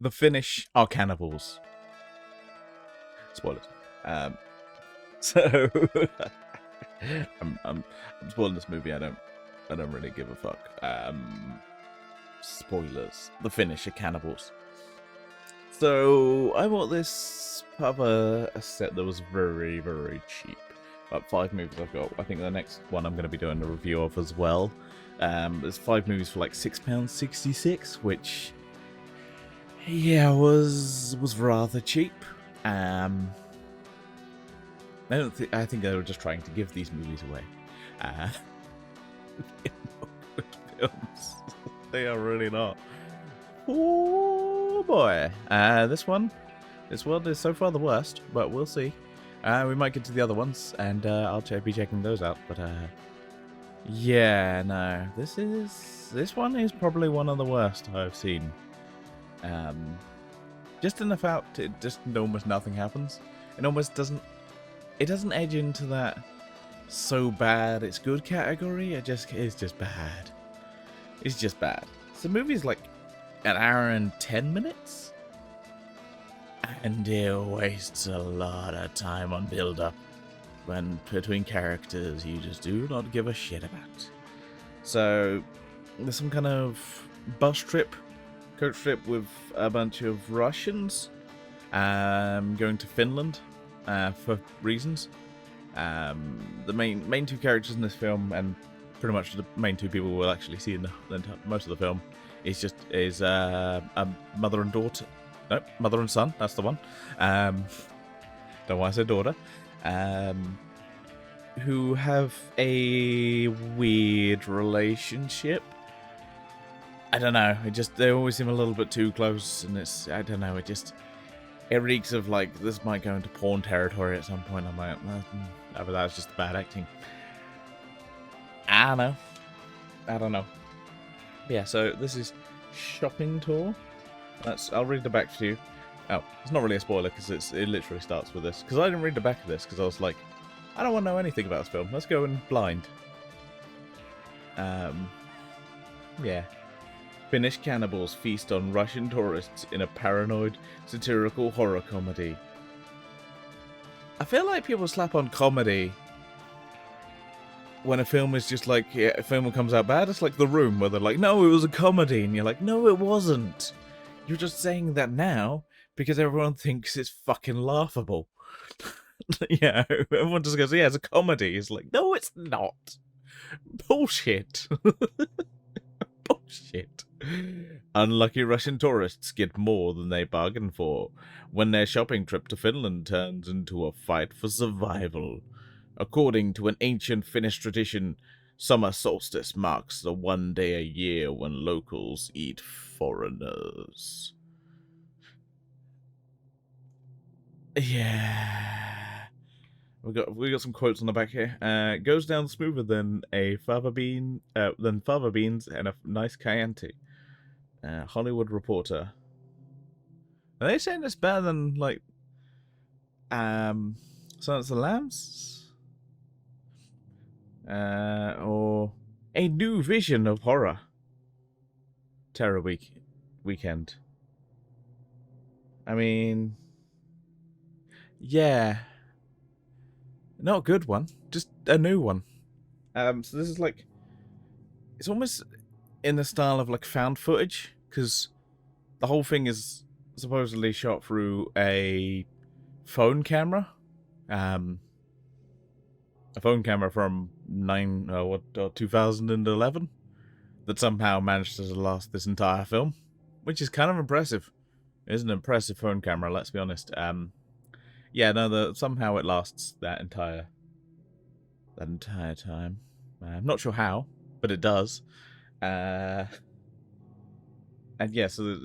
The Finnish are cannibals. Spoilers. Um, so I'm spoiling this movie. I don't really give a fuck. Spoilers. The Finnish are cannibals. So I bought this part of a set that was very, very cheap. About 5 movies I've got. I think the next one I'm going to be doing a review of as well. There's 5 movies for like £6.66, which, yeah, was rather cheap. I think they were just trying to give these movies away. Films. They are really not. Oh boy. This one is so far the worst, but we'll see. We might get to the other ones, and I'll be checking those out. But yeah, no, this one is probably one of the worst I've seen. Just in the fact it just almost nothing happens. It almost doesn't. It doesn't edge into that so bad it's good category. It's just bad. It's just bad. So the movie's like an hour and 10 minutes, and it wastes a lot of time on build-up when between characters you just do not give a shit about. So there's some kind of coach trip with a bunch of Russians going to Finland for reasons. The main 2 characters in this film, and pretty much the main 2 people we'll actually see in most of the film, is a mother and daughter. No, mother and son. That's the one. Don't know why I said daughter. Who have a weird relationship. I don't know. They always seem a little bit too close, and I don't know. It reeks of like this might go into porn territory at some point. I'm like, but that's just bad acting. I don't know. Yeah, so this is Shopping Tour. I'll read the back to you. Oh, it's not really a spoiler because it literally starts with this. Because I didn't read the back of this because I was like, I don't want to know anything about this film. Let's go in blind. Yeah. Finnish cannibals feast on Russian tourists in a paranoid, satirical horror comedy. I feel like people slap on comedy when a film is just like, yeah, a film comes out bad. It's like The Room, where they're like, no, it was a comedy. And you're like, no, it wasn't. You're just saying that now because everyone thinks it's fucking laughable. Yeah, everyone just goes, yeah, it's a comedy. It's like, no, it's not. Bullshit. Bullshit. Unlucky Russian tourists get more than they bargained for when their shopping trip to Finland turns into a fight for survival. According to an ancient Finnish tradition, summer solstice marks the one day a year when locals eat foreigners. Yeah. We got some quotes on the back here. Goes down smoother than fava beans and a nice Chianti. Hollywood Reporter. Are they saying it's better than like Silence of the Lambs? Or A New Vision of Horror. Terror Weekend. I mean, yeah. Not a good one, just a new one. So this is like, it's almost in the style of like found footage, because the whole thing is supposedly shot through a phone camera. A phone camera from 2011 that somehow managed to last this entire film, which is kind of impressive. It is an impressive phone camera, let's be honest. Yeah, no, somehow it lasts that entire time. I'm not sure how, but it does. And yeah, so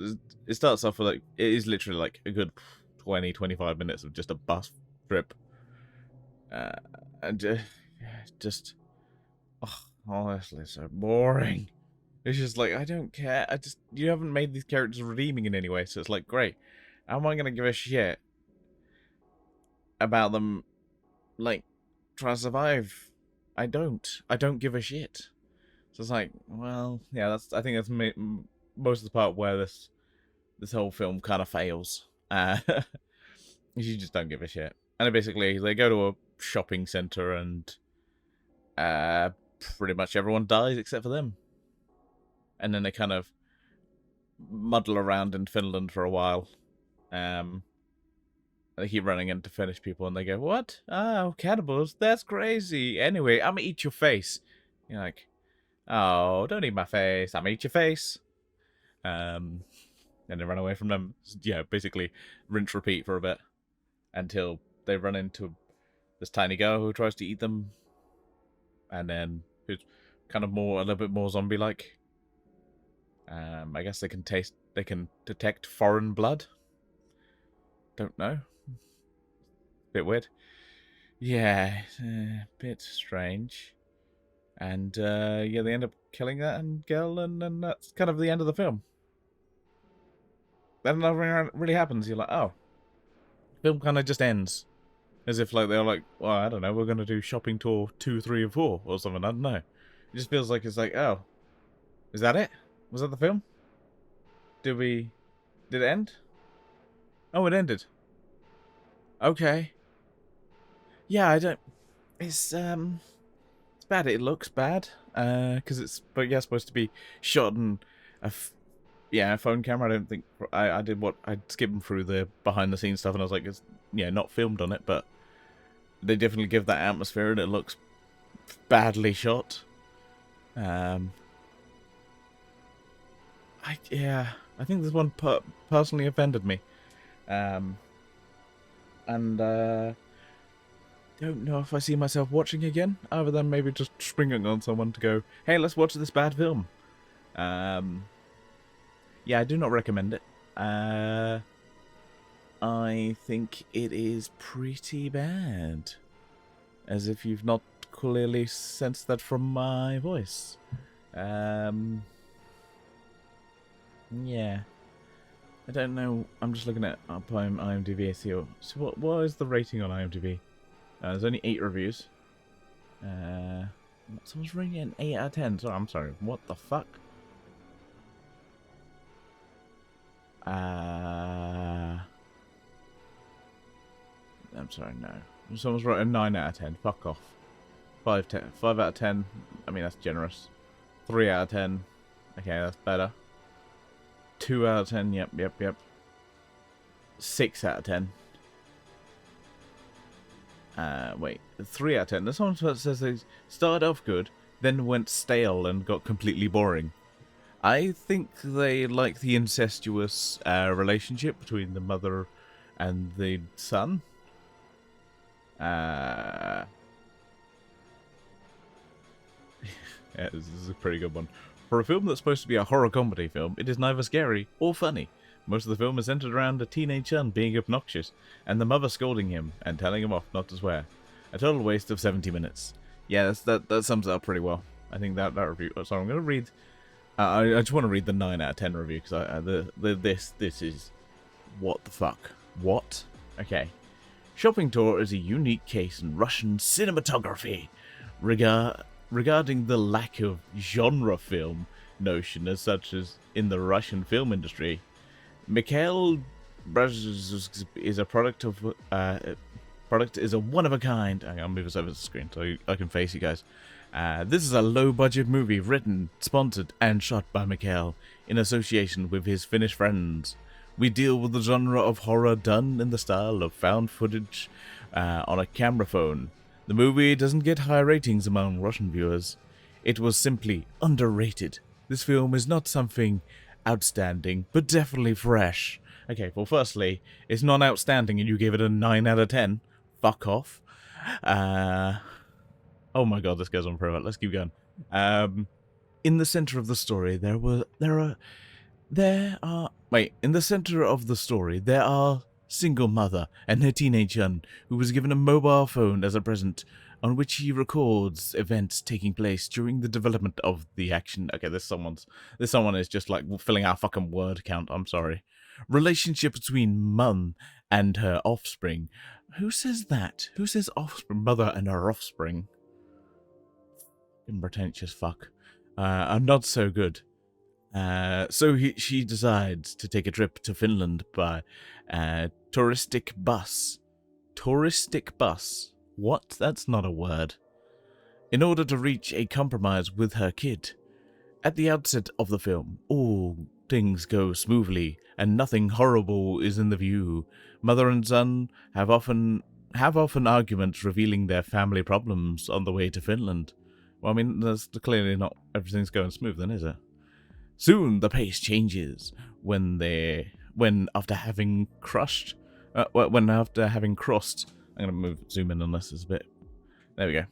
it starts off with like, it is literally like a good 20-25 minutes of just a bus trip. And just, oh, honestly, so boring. It's just like, I don't care. You haven't made these characters redeeming in any way, so it's like, great. How am I gonna give a shit about them, like, trying to survive? I don't give a shit. So it's like, well, yeah, I think that's most of the part where this this whole film kind of fails. You just don't give a shit. And basically, they go to a shopping center and pretty much everyone dies except for them. And then they kind of muddle around in Finland for a while. They keep running in to finish people, and they go, "What? Oh, cannibals? That's crazy. Anyway, I'm gonna eat your face." You're like, "Oh, don't eat my face. I'm gonna eat your face." And they run away from them. Yeah, basically rinse repeat for a bit until they run into this tiny girl who tries to eat them, and then who's kind of a little bit more zombie-like. I guess they can detect foreign blood. Don't know. Bit weird. Yeah, a bit strange. And yeah, they end up killing that girl, and that's kind of the end of the film. Then nothing really happens. You're like, oh. The film kind of just ends. As if like they're like, well, I don't know, we're going to do shopping tour 2, 3, and 4 or something. I don't know. It just feels like it's like, oh. Is that it? Was that the film? Did it end? Oh, it ended. Okay. Yeah, I don't... It's bad. It looks bad. Because it's... But yeah, supposed to be shot on a phone camera. I don't think... I'd skimmed through the behind-the-scenes stuff, and I was like, it's, yeah, not filmed on it, but they definitely give that atmosphere, and it looks badly shot. I think this one personally offended me. And don't know if I see myself watching again, other than maybe just springing on someone to go, hey, let's watch this bad film. Yeah, I do not recommend it. I think it is pretty bad. As if you've not clearly sensed that from my voice. Yeah. I don't know. I'm just looking at IMDb. So what is the rating on IMDb? There's only 8 reviews. Someone's rating it an 8 out of 10. So I'm sorry. What the fuck? I'm sorry. No. Someone's wrote a 9 out of 10. Fuck off. 5 out of 10. I mean, that's generous. 3 out of 10. Okay, that's better. 2 out of 10, yep. 6 out of 10. Wait, 3 out of 10. This one says they started off good, then went stale and got completely boring. I think they like the incestuous relationship between the mother and the son. Yeah, this is a pretty good one. For a film that's supposed to be a horror comedy film, it is neither scary or funny. Most of the film is centered around a teenage son being obnoxious, and the mother scolding him and telling him off not to swear. A total waste of 70 minutes. Yeah, that sums it up pretty well. I think that review... Oh, sorry, I'm going to read... I just want to read the 9 out of 10 review, because this is... What the fuck? What? Okay. Shopping Tour is a unique case in Russian cinematography. Regarding the lack of genre film notion as such as in the Russian film industry, Mikhail is a product is a one of a kind. I'll move this over to the screen so I can face you guys. This is a low-budget movie written, sponsored, and shot by Mikhail in association with his Finnish friends. We deal with the genre of horror done in the style of found footage on a camera phone. The movie doesn't get high ratings among Russian viewers. It was simply underrated. This film is not something outstanding, but definitely fresh. Okay, well, firstly, it's not outstanding and you gave it a 9 out of 10. Fuck off. Oh my god, this goes on forever. Let's keep going. In the center of the story, in the center of the story, there are single mother and her teenage son, who was given a mobile phone as a present, on which he records events taking place during the development of the action. Okay, this someone is just like filling out a fucking word count. I'm sorry. Relationship between mum and her offspring. Who says that? Who says offspring? Mother and her offspring. Pretentious fuck. Are not so good. She decides to take a trip to Finland by touristic bus. Touristic bus? What? That's not a word. In order to reach a compromise with her kid. At the outset of the film, all things go smoothly, and nothing horrible is in the view. Mother and son have often arguments revealing their family problems on the way to Finland. Well, I mean, that's clearly not everything's going smooth then, is it? Soon the pace changes when after having crossed, I'm gonna zoom in on this a bit. There we go.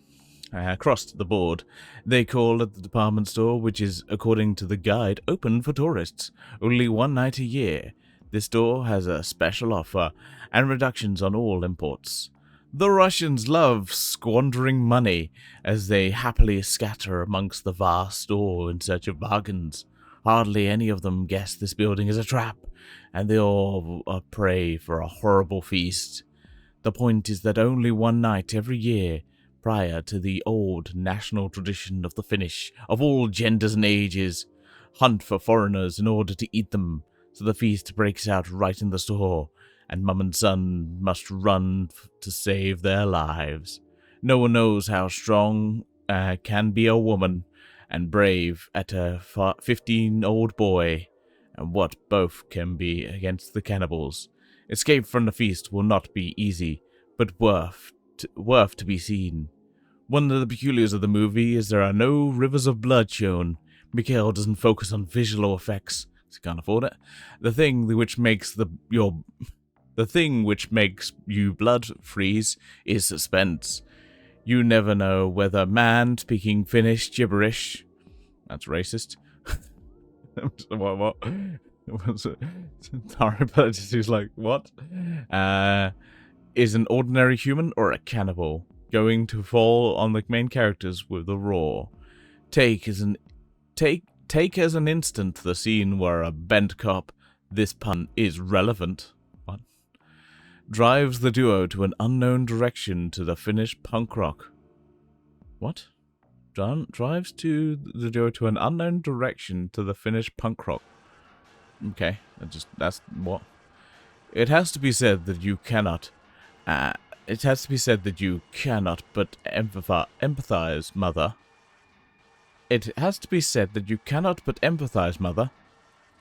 Crossed the board. They call at the department store, which is, according to the guide, open for tourists. Only one night a year. This store has a special offer and reductions on all imports. The Russians love squandering money as they happily scatter amongst the vast store in search of bargains. Hardly any of them guess this building is a trap, and they all are prey for a horrible feast. The point is that only one night every year, prior to the old national tradition of the Finnish, of all genders and ages, hunt for foreigners in order to eat them, so the feast breaks out right in the store, and mum and son must run to save their lives. No one knows how strong can be a woman, and brave at a 15-old boy, and what both can be against the cannibals. Escape from the feast will not be easy, but worth to be seen. One of the peculiars of the movie is there are no rivers of blood shown. Mikhail doesn't focus on visual effects, because he can't afford it. The thing which makes you blood freeze is suspense. You never know whether man speaking Finnish gibberish, that's racist. what? Sorry, but he's like, what? Is an ordinary human or a cannibal going to fall on the main characters with a roar? Take as an instant the scene where a bent cop, this pun is relevant, what? Drives the duo to an unknown direction to the Finnish punk rock. What? Drives to the duo to an unknown direction to the Finnish punk rock. Okay, that's what. It has to be said that you cannot but empathize, mother. It has to be said that you cannot but empathize, mother,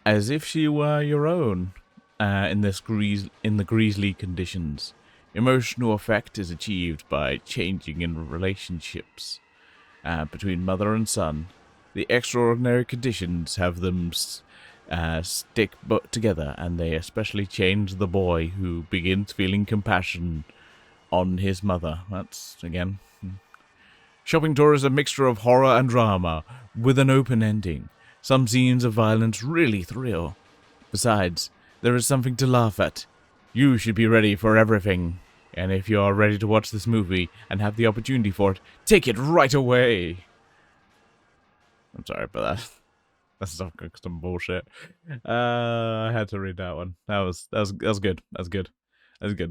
as if she were your own, in the grisly conditions. Emotional effect is achieved by changing in relationships between mother and son. The extraordinary conditions have them stick together, and they especially change the boy who begins feeling compassion on his mother. That's, again... Shopping tour is a mixture of horror and drama, with an open ending. Some scenes of violence really thrill. Besides, there is something to laugh at. You should be ready for everything. And if you are ready to watch this movie and have the opportunity for it, take it right away. I'm sorry about that. That's some bullshit. I had to read that one. That was good. That's good.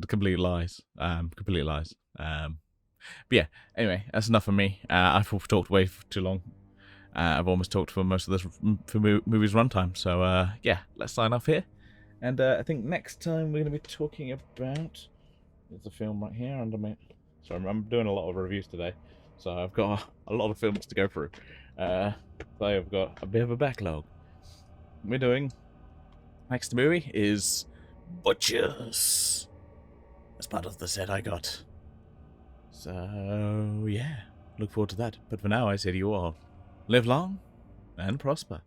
Complete lies. Complete lies. But yeah. Anyway, that's enough for me. I've talked way too long. I've almost talked for most of this movie's runtime. So yeah, let's sign off here. And I think next time we're going to be talking about. There's a film right here under me. Sorry, I'm doing a lot of reviews today, so I've got a lot of films to go through. So I've got a bit of a backlog. We're doing... Next movie is... Butchers. That's part of the set I got. So, yeah. Look forward to that. But for now, I say to you all, live long and prosper.